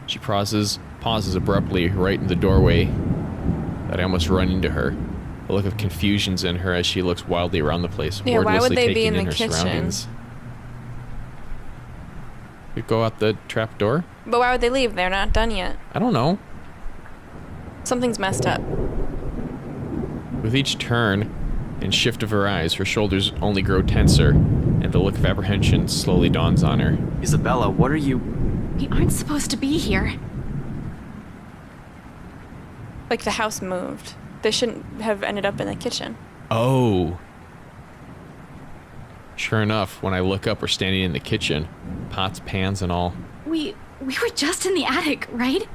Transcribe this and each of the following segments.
She pauses abruptly right in the doorway that I almost run into her. A look of confusion's in her as she looks wildly around the place, Yeah, why would wordlessly they be taking in in the her kitchen? surroundings. We go out the trap door? But why would they leave? They're not done yet. I don't know. Something's messed up. With each turn and shift of her eyes, her shoulders only grow tenser, and the look of apprehension slowly dawns on her. Isabella, what are you... We aren't supposed to be here. Like the house moved. They shouldn't have ended up in the kitchen. Oh. Sure enough, when I look up, we're standing in the kitchen. Pots, pans, and all. We were just in the attic, right?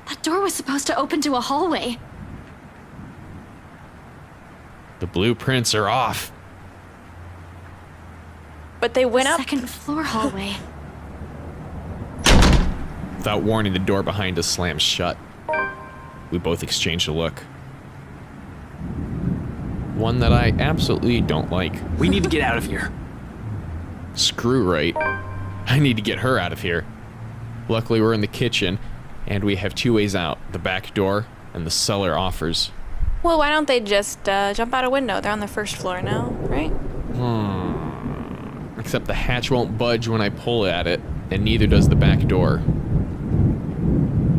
That door was supposed to open to a hallway. The blueprints are off. But they went up. Second floor hallway. Without warning, the door behind us slams shut. We both exchange a look. One that I absolutely don't like. We need to get out of here. Screw right. I need to get her out of here. Luckily, we're in the kitchen, and we have two ways out. The back door and the cellar offers. Well, why don't they just jump out a window? They're on the first floor now, right? Except the hatch won't budge when I pull at it, and neither does the back door.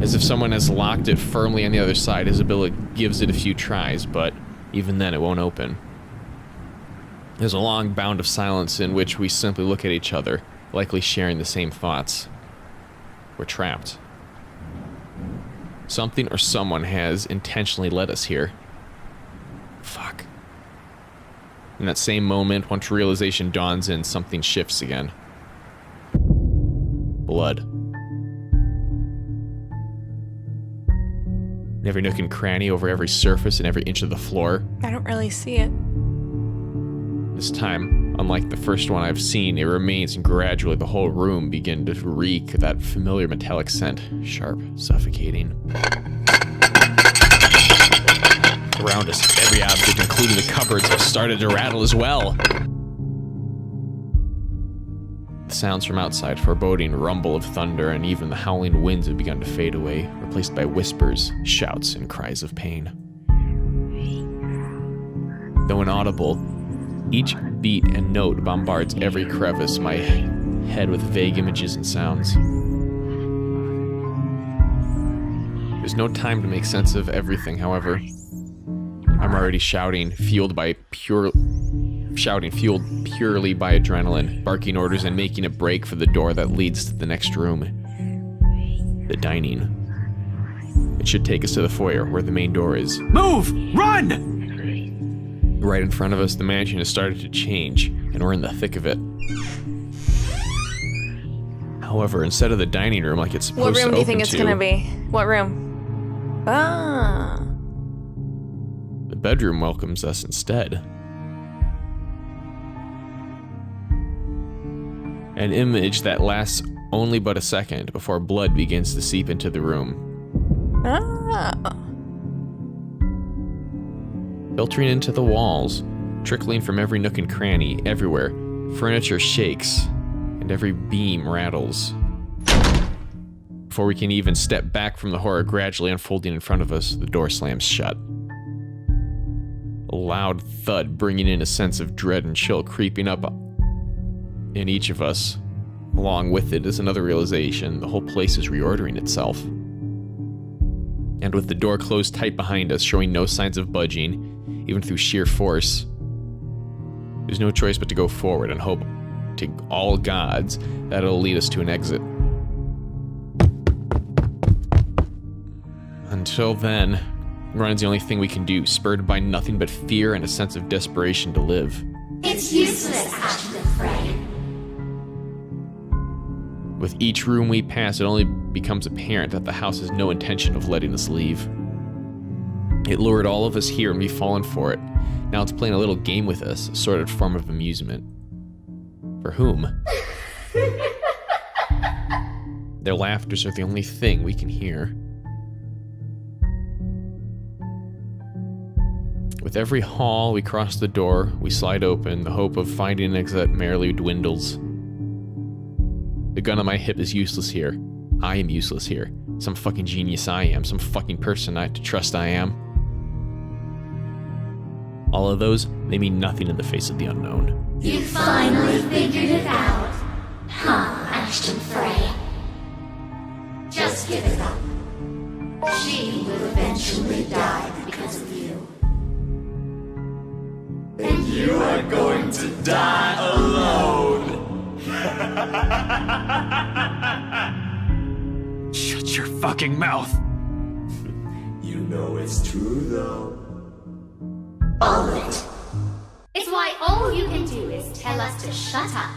As if someone has locked it firmly on the other side, Isabella gives it a few tries, but even then it won't open. There's a long bound of silence in which we simply look at each other, likely sharing the same thoughts. We're trapped. Something or someone has intentionally led us here. Fuck. In that same moment, once realization dawns in, something shifts again. Blood. In every nook and cranny, over every surface, and every inch of the floor. I don't really see it. This time, unlike the first one I've seen, it remains, and gradually the whole room begins to reek of that familiar metallic scent, sharp, suffocating. Around us, every object, including the cupboards, have started to rattle as well. The sounds from outside, foreboding rumble of thunder, and even the howling winds have begun to fade away, replaced by whispers, shouts, and cries of pain. Though inaudible, each beat and note bombards every crevice, my head with vague images and sounds. There's no time to make sense of everything, however. I'm already shouting, fueled purely by adrenaline, barking orders and making a break for the door that leads to the next room. The dining. It should take us to the foyer, where the main door is. Move! Run! Right in front of us, the mansion has started to change, and we're in the thick of it. However, instead of the dining room like it's supposed to open to... What room do you think it's gonna be? What room? Ah. The bedroom welcomes us instead. An image that lasts only but a second before blood begins to seep into the room. Ah. Filtering into the walls, trickling from every nook and cranny, everywhere, furniture shakes, and every beam rattles. Before we can even step back from the horror gradually unfolding in front of us, the door slams shut. A loud thud bringing in a sense of dread and chill creeping up in each of us. Along with it is another realization: the whole place is reordering itself. And with the door closed tight behind us, showing no signs of budging, even through sheer force, there's no choice but to go forward and hope to all gods that it'll lead us to an exit. Until then, run's the only thing we can do, spurred by nothing but fear and a sense of desperation to live. It's useless after the fray. With each room we pass, it only becomes apparent that the house has no intention of letting us leave. It lured all of us here and we've fallen for it. Now it's playing a little game with us, a sort of form of amusement. For whom? Their laughters are the only thing we can hear. With every hall we cross the door, we slide open, the hope of finding an exit merely dwindles. The gun on my hip is useless here. I am useless here. Some fucking genius I am. Some fucking person I have to trust I am. All of those, they mean nothing in the face of the unknown. You finally figured it out. Huh, Ashton Frey? Just give it up. She will eventually die because of you. And you are going to die alone. Shut your fucking mouth. You know it's true, though. All of it. It's why all you can do is tell us to shut up.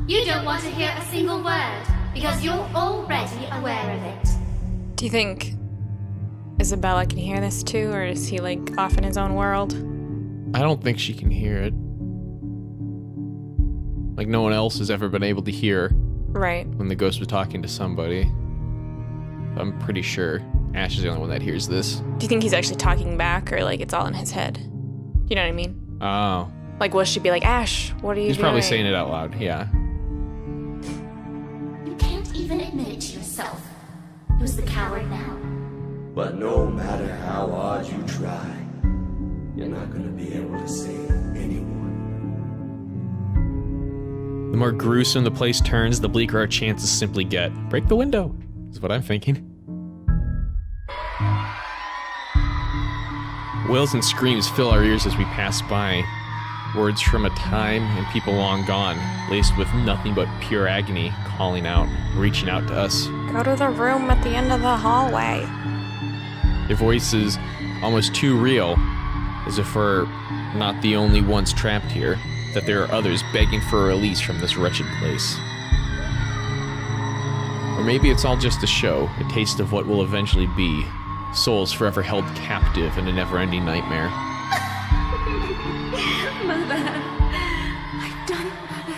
You don't want to hear a single word, because you're already aware of it. Do you think Isabella can hear this too, or is he like off in his own world? I don't think she can hear it. Like no one else has ever been able to hear Right. when the ghost was talking to somebody. I'm pretty sure Ash is the only one that hears this. Do you think he's actually talking back, or like it's all in his head? You know what I mean? Oh. Like, will she be like, Ash, what are you He's doing? probably saying it out loud, yeah. You can't even admit it to yourself. Who's the coward now? But no matter how hard you try, you're not gonna be able to save anyone. The more gruesome the place turns, the bleaker our chances simply get. Break the window, is what I'm thinking. Wails and screams fill our ears as we pass by. Words from a time and people long gone, laced with nothing but pure agony, calling out, reaching out to us. Go to the room at the end of the hallway. Their voices almost too real, as if we're not the only ones trapped here, that there are others begging for a release from this wretched place. Or maybe it's all just a show, a taste of what will eventually be, souls forever held captive in a never-ending nightmare. Mother, I've done it, Mother.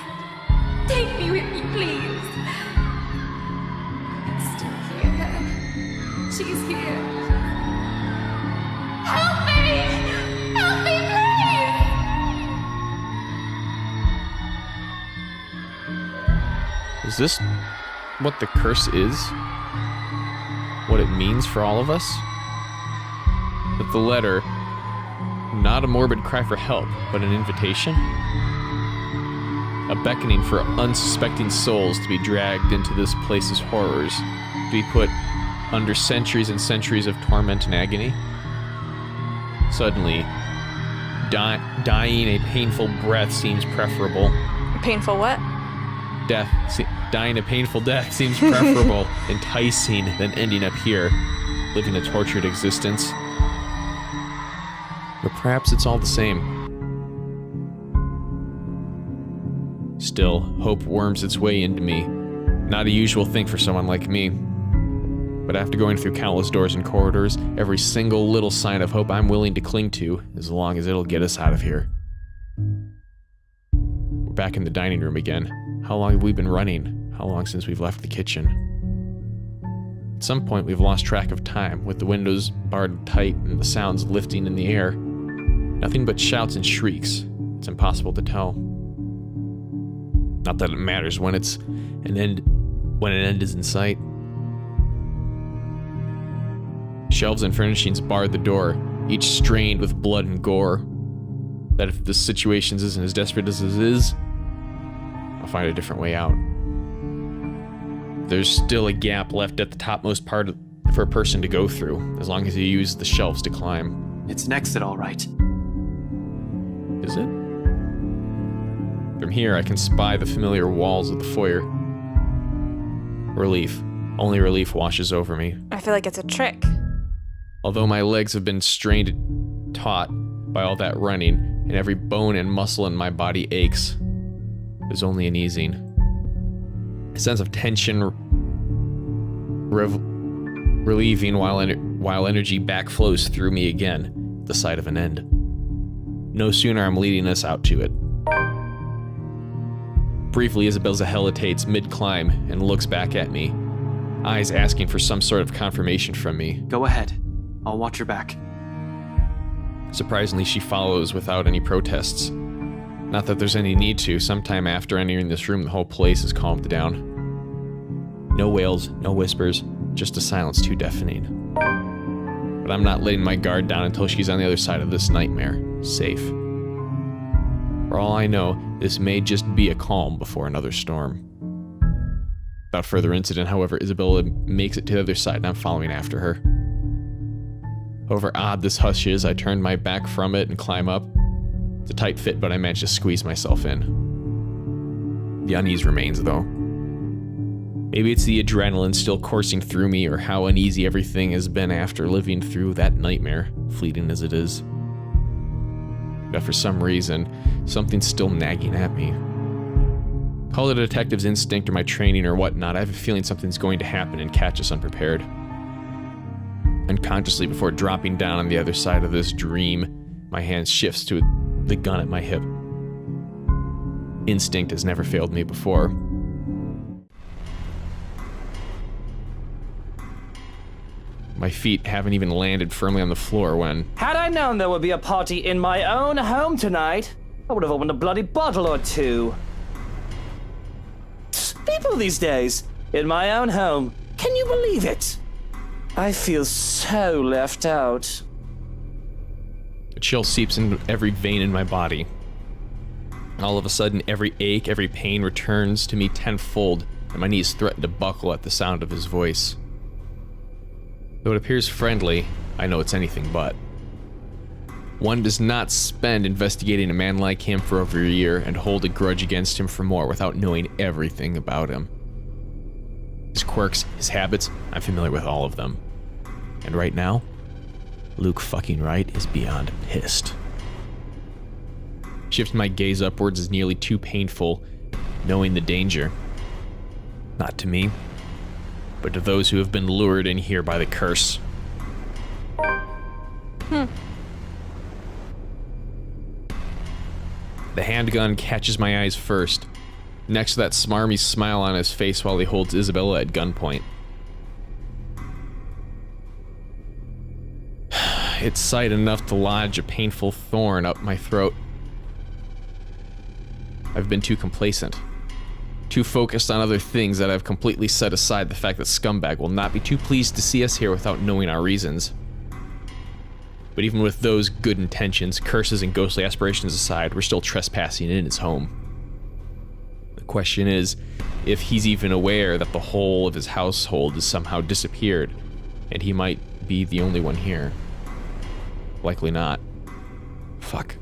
Take me with you, please. I can still hear her. She's here. Help me! Help me, please! Is this what the curse is? What it means for all of us? That the letter, not a morbid cry for help, but an invitation? A beckoning for unsuspecting souls to be dragged into this place's horrors, to be put under centuries and centuries of torment and agony? Suddenly, dying a painful breath seems preferable. Painful what? Dying a painful death seems preferable, enticing, than ending up here, living a tortured existence. Or perhaps it's all the same. Still, hope worms its way into me. Not a usual thing for someone like me. But after going through countless doors and corridors, every single little sign of hope I'm willing to cling to, as long as it'll get us out of here. We're back in the dining room again. How long have we been running? How long since we've left the kitchen? At some point, we've lost track of time, with the windows barred tight and the sounds lifting in the air. Nothing but shouts and shrieks. It's impossible to tell. Not that it matters when an end is in sight. Shelves and furnishings barred the door, each strained with blood and gore. That if the situation isn't as desperate as it is, I'll find a different way out. There's still a gap left at the topmost part for a person to go through, as long as you use the shelves to climb. It's an exit, all right. Is it? From here, I can spy the familiar walls of the foyer. Relief. Only relief washes over me. I feel like it's a trick. Although my legs have been strained taut by all that running, and every bone and muscle in my body aches, there's only an easing. A sense of tension relieving while energy backflows through me again, the sight of an end. No sooner I'm leading us out to it. Briefly, Isabella hesitates mid-climb and looks back at me, eyes asking for some sort of confirmation from me. Go ahead. I'll watch your back. Surprisingly, she follows without any protests. Not that there's any need to. Sometime after entering this room, the whole place is calmed down. No wails, no whispers, just a silence too deafening. But I'm not letting my guard down until she's on the other side of this nightmare, safe. For all I know, this may just be a calm before another storm. Without further incident, however, Isabella makes it to the other side and I'm following after her. However odd this hush is, I turn my back from it and climb up. It's a tight fit, but I manage to squeeze myself in. The unease remains, though. Maybe it's the adrenaline still coursing through me, or how uneasy everything has been after living through that nightmare, fleeting as it is. But for some reason, something's still nagging at me. Call it a detective's instinct or my training or whatnot, I have a feeling something's going to happen and catch us unprepared. Unconsciously, before dropping down on the other side of this dream, my hand shifts to the gun at my hip. Instinct has never failed me before. My feet haven't even landed firmly on the floor when... Had I known there would be a party in my own home tonight, I would have opened a bloody bottle or two. People these days, in my own home, can you believe it? I feel so left out. A chill seeps into every vein in my body. All of a sudden, every ache, every pain returns to me tenfold, and my knees threaten to buckle at the sound of his voice. Though it appears friendly, I know it's anything but. One does not spend investigating a man like him for over a year and hold a grudge against him for more without knowing everything about him. His quirks, his habits, I'm familiar with all of them. And right now, Luke fucking Wright is beyond pissed. Shifting my gaze upwards is nearly too painful, knowing the danger. Not to me, but to those who have been lured in here by the curse. The handgun catches my eyes first, next to that smarmy smile on his face while he holds Isabella at gunpoint. It's sight enough to lodge a painful thorn up my throat. I've been too complacent. Too focused on other things that I've completely set aside the fact that Scumbag will not be too pleased to see us here without knowing our reasons. But even with those good intentions, curses and ghostly aspirations aside, we're still trespassing in his home. The question is, if he's even aware that the whole of his household has somehow disappeared, and he might be the only one here. Likely not. Fuck.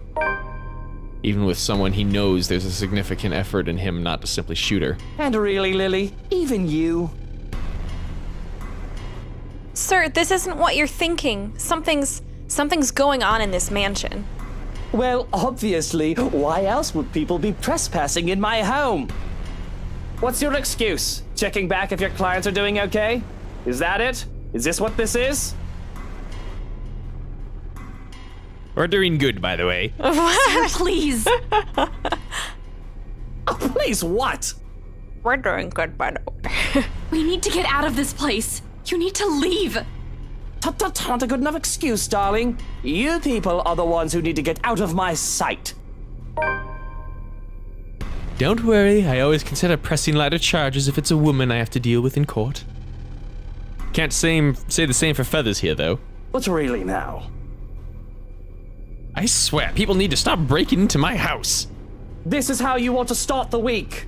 Even with someone he knows, there's a significant effort in him not to simply shoot her. And really, Lily, even you. Sir, this isn't what you're thinking. Something's going on in this mansion. Well, obviously, why else would people be trespassing in my home? What's your excuse? Checking back if your clients are doing okay? Is that it? Is this what this is? We're doing good, by the way. Sir, please. Oh, please, what? We're doing good, by the way. We need to get out of this place. You need to leave. Tut, not a good enough excuse, darling. You people are the ones who need to get out of my sight. Don't worry, I always consider pressing lighter charges if it's a woman I have to deal with in court. Can't say the same for Feathers here, though. But really now. I swear, people need to stop breaking into my house. This is how you want to start the week.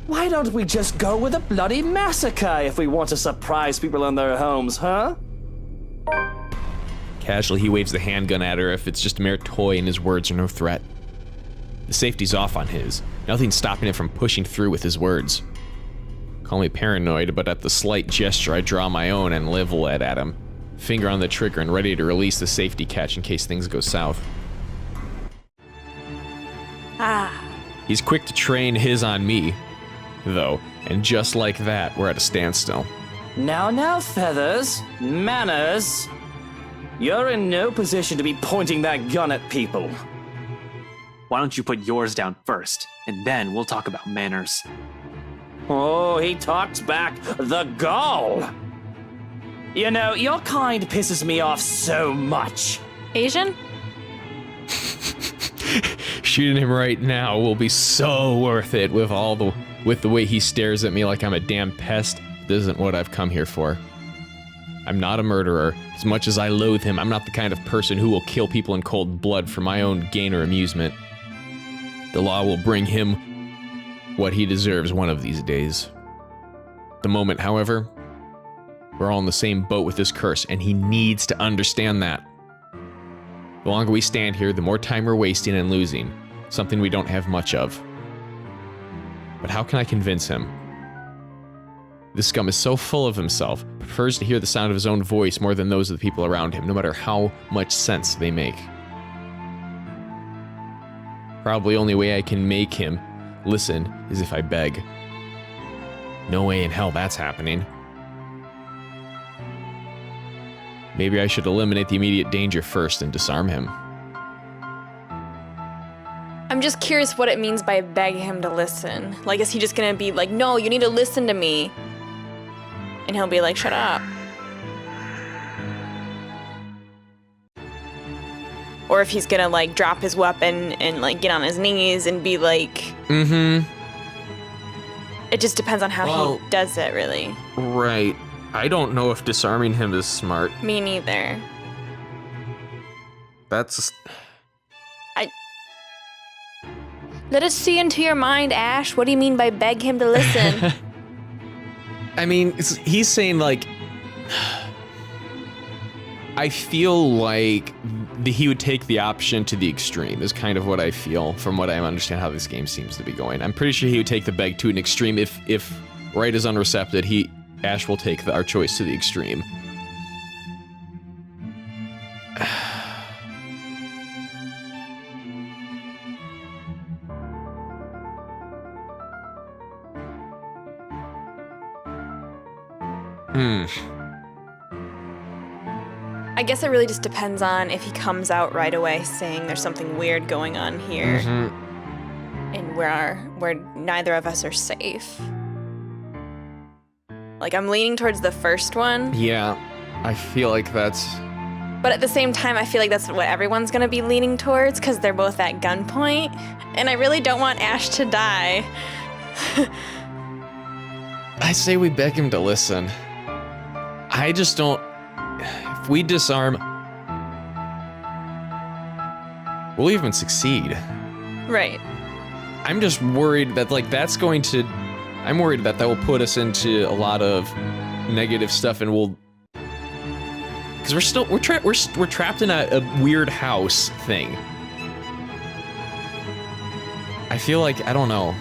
Why don't we just go with a bloody massacre if we want to surprise people in their homes, huh? Casually, he waves the handgun at her if it's just a mere toy and his words are no threat. The safety's off on his. Nothing's stopping him from pushing through with his words. Call me paranoid, but at the slight gesture, I draw my own and level it at him. Finger on the trigger and ready to release the safety catch in case things go south. He's quick to train his on me, though, and just like that, we're at a standstill. Now, Feathers. Manners. You're in no position to be pointing that gun at people. Why don't you put yours down first, and then we'll talk about manners. Oh, he talks back. The gall! You know, your kind pisses me off so much. Asian? Shooting him right now will be so worth it with the way he stares at me like I'm a damn pest. The isn't what I've come here for. I'm not a murderer. As much as I loathe him, I'm not the kind of person who will kill people in cold blood for my own gain or amusement. The law will bring him what he deserves one of these days. The moment, however, we're all in the same boat with this curse, and he needs to understand that. The longer we stand here, the more time we're wasting and losing, something we don't have much of. But how can I convince him? This scum is so full of himself, prefers to hear the sound of his own voice more than those of the people around him, no matter how much sense they make. Probably only way I can make him listen is if I beg. No way in hell that's happening. Maybe I should eliminate the immediate danger first and disarm him. I'm just curious what it means by beg him to listen. Like, is he just gonna be like, no, you need to listen to me? And he'll be like, shut up. Or if he's gonna, like, drop his weapon and, like, get on his knees and be like... Mm-hmm. It just depends on how he does it, really. Right. I don't know if disarming him is smart. Me neither. That's... Let us see into your mind, Ash. What do you mean by beg him to listen? I mean, he's saying, like... I feel like he would take the option to the extreme, is kind of what I feel, from what I understand how this game seems to be going. I'm pretty sure he would take the beg to an extreme. If right is unrecepted, Ash will take our choice to the extreme. I guess it really just depends on if he comes out right away saying there's something weird going on here. Mm-hmm. And where neither of us are safe. Like, I'm leaning towards the first one. Yeah, I feel like that's... But at the same time, I feel like that's what everyone's gonna be leaning towards, because they're both at gunpoint. And I really don't want Ash to die. I say we beg him to listen. I just don't... If we disarm... we'll even succeed. Right. I'm just worried that, like, that's going to... I'm worried that will put us into a lot of negative stuff, and we'll... Because we're trapped in a weird house thing. I feel like, I don't know.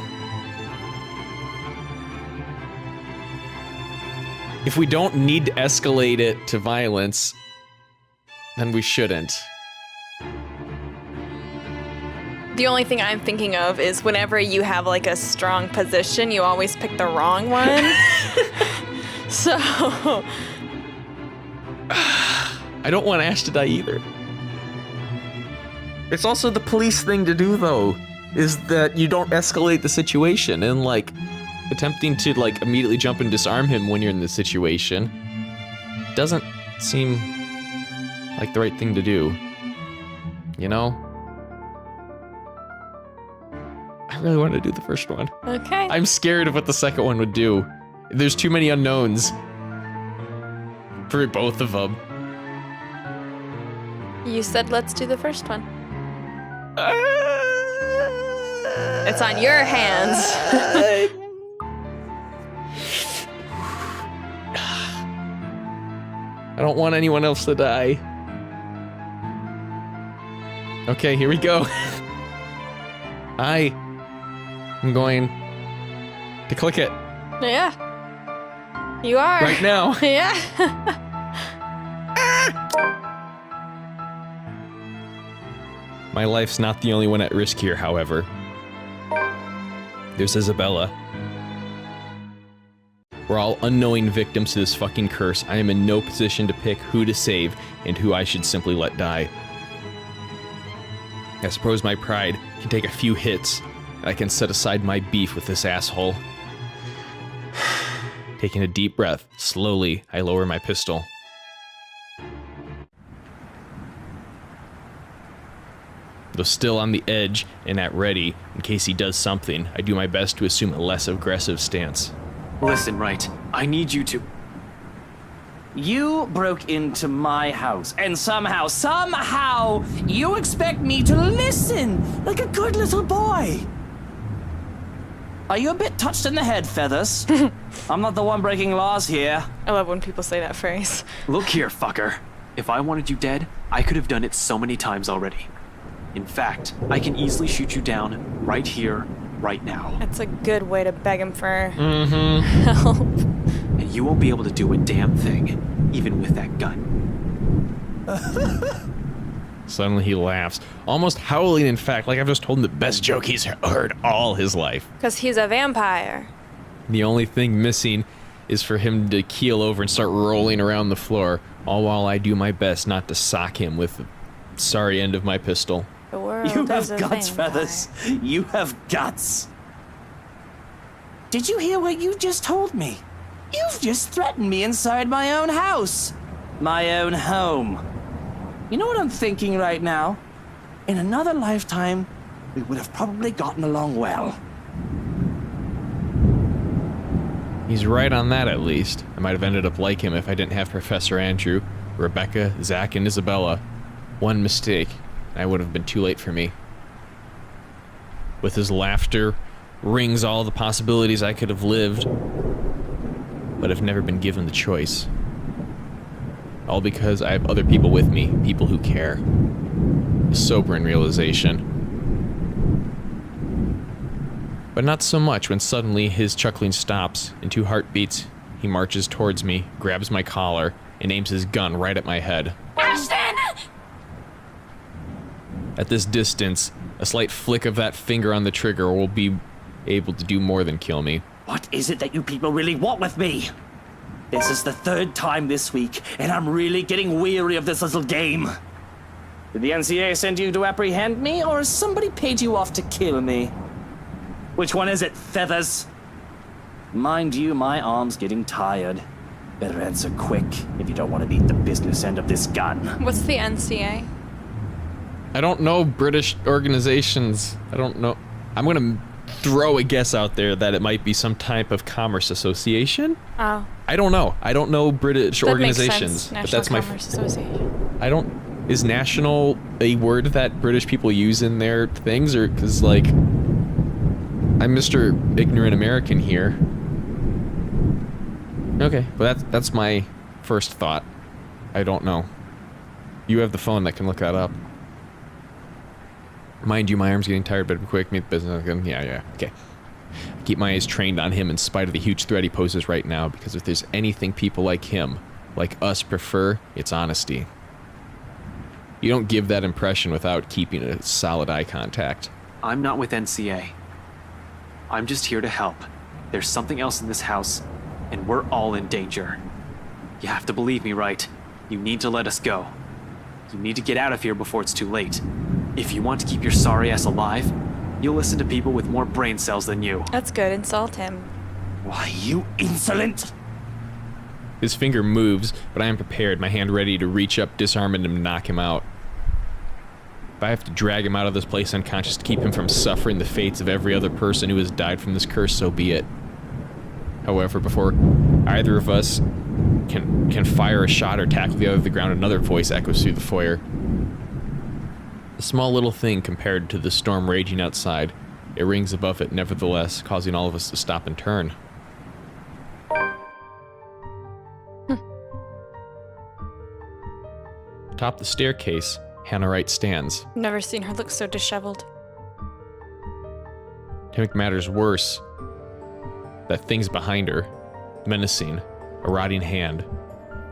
If we don't need to escalate it to violence, then we shouldn't. The only thing I'm thinking of is whenever you have, like, a strong position, you always pick the wrong one. So... I don't want Ash to die either. It's also the police thing to do, though, is that you don't escalate the situation, and, like, attempting to, like, immediately jump and disarm him when you're in this situation doesn't seem like the right thing to do. You know? I really want to do the first one. Okay. I'm scared of what the second one would do. There's too many unknowns for both of them. You said let's do the first one. It's on your hands. I don't want anyone else to die. Okay, here we go. I'm going to click it. Yeah. You are. Right now. Yeah. My life's not the only one at risk here, however. There's Isabella. We're all unknowing victims to this fucking curse. I am in no position to pick who to save and who I should simply let die. I suppose my pride can take a few hits, and I can set aside my beef with this asshole. Taking a deep breath, slowly, I lower my pistol. Though still on the edge and at ready, in case he does something, I do my best to assume a less aggressive stance. Listen, right, I need you to... You broke into my house, and somehow, you expect me to listen like a good little boy. Are you a bit touched in the head, Feathers? I'm not the one breaking laws here. I love when people say that phrase. Look here, fucker. If I wanted you dead, I could have done it so many times already. In fact, I can easily shoot you down right here, right now. That's a good way to beg him for help. And you won't be able to do a damn thing, even with that gun. Suddenly he laughs, almost howling, in fact, like I've just told him the best joke he's heard all his life. Because he's a vampire. The only thing missing is for him to keel over and start rolling around the floor, all while I do my best not to sock him with the sorry end of my pistol. The world You have is a guts, vampire. Feathers. You have guts. Did you hear what you just told me? You've just threatened me inside my own house. My own home. You know what I'm thinking right now? In another lifetime, we would have probably gotten along well. He's right on that, at least. I might have ended up like him if I didn't have Professor Andrew, Rebecca, Zach, and Isabella. One mistake, and I would have been too late for me. With his laughter, rings all the possibilities I could have lived, but have never been given the choice. All because I have other people with me, people who care. A sobering realization. But not so much when suddenly his chuckling stops. In 2 heartbeats, he marches towards me, grabs my collar, and aims his gun right at my head. Ashton! At this distance, a slight flick of that finger on the trigger will be able to do more than kill me. What is it that you people really want with me? This is the 3rd time this week, and I'm really getting weary of this little game. Did the NCA send you to apprehend me, or has somebody paid you off to kill me? Which one is it, Feathers? Mind you, my arm's getting tired. Better answer quick if you don't want to beat the business end of this gun. What's the NCA? I don't know British organizations. I don't know. I'm gonna throw a guess out there that it might be some type of commerce association. Oh. I don't know. I don't know British That organizations. Makes sense. But that's my. Commerce Association. I don't. Is national a word that British people use in their things, or because like I'm Mr. Ignorant American here. Okay, well that's my first thought. I don't know. You have the phone that can look that up. Mind you, my arm's getting tired, but quick, meet business. Yeah, okay. I keep my eyes trained on him in spite of the huge threat he poses right now, because if there's anything people like him, like us, prefer, it's honesty. You don't give that impression without keeping a solid eye contact. I'm not with NCA. I'm just here to help. There's something else in this house, and we're all in danger. You have to believe me, right? You need to let us go. You need to get out of here before it's too late. If you want to keep your sorry ass alive, you'll listen to people with more brain cells than you. That's good. Insult him. Why, you insolent! His finger moves, but I am prepared, my hand ready to reach up, disarm him, and knock him out. If I have to drag him out of this place unconscious to keep him from suffering the fates of every other person who has died from this curse, so be it. However, before either of us can fire a shot or tackle the other to the ground, another voice echoes through the foyer. A small little thing compared to the storm raging outside. It rings above it, nevertheless, causing all of us to stop and turn. Atop the staircase, Hannah Wright stands. Never seen her look so disheveled. To make matters worse, that thing's behind her, menacing, a rotting hand,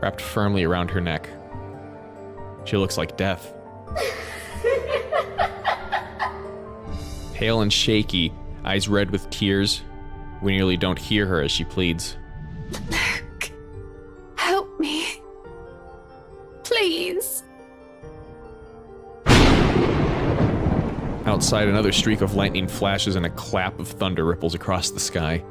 wrapped firmly around her neck. She looks like death. Pale and shaky, eyes red with tears, we nearly don't hear her as she pleads. Help me. Please. Outside, another streak of lightning flashes and a clap of thunder ripples across the sky.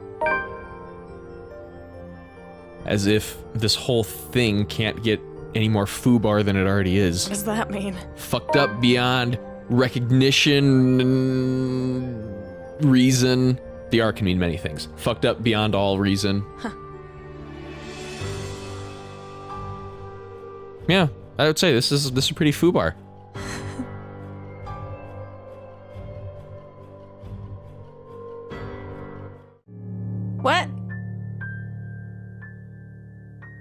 As if this whole thing can't get any more foobar than it already is. What does that mean? Fucked up beyond recognition, reason. DR can mean many things. Fucked up beyond all reason. Yeah, I would say this is a pretty foobar. What?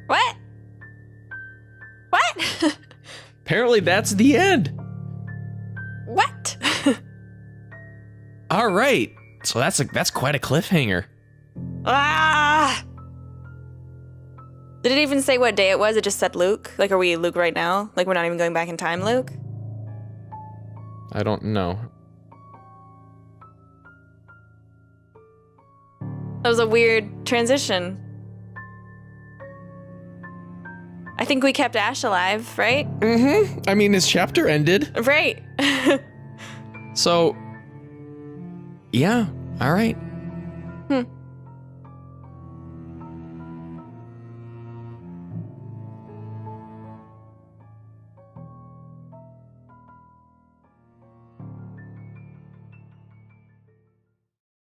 What? What? Apparently that's the end. What? All right. So that's quite a cliffhanger. Ah! Did it even say what day it was? It just said Luke? Like, are we Luke right now? Like, we're not even going back in time, Luke? I don't know. That was a weird transition. I think we kept Ash alive, right? Mm-hmm. I mean, his chapter ended. Right. So, yeah. All right.